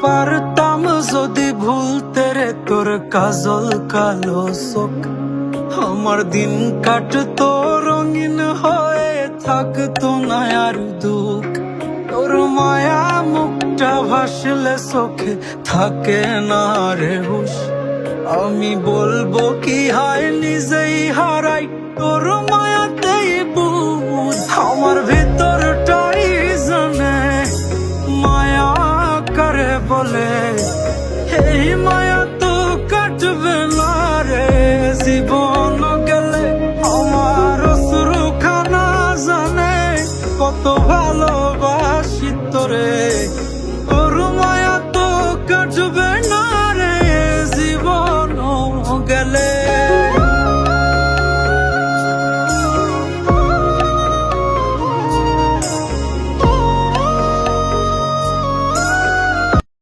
পারতাম যদি ভুলতে রে তোর কাজল কালো চোখ, আমার দিন কাটতো রঙিন হয়ে, থাকতো না আর দুঃখ। তোর মায়া মুখটা ভাসলে চোখে থাকে না রে হুশ, আমি বলবো কি হয় নিজেই হারাই তোর মায়াতেই বুঝ। আমার ভিতরটাই জানে মায়া করে বলে, এই মায়া তো কাটবে না রে জীবন গেলে। আমার অশ্রুখানা জানে কত ভালো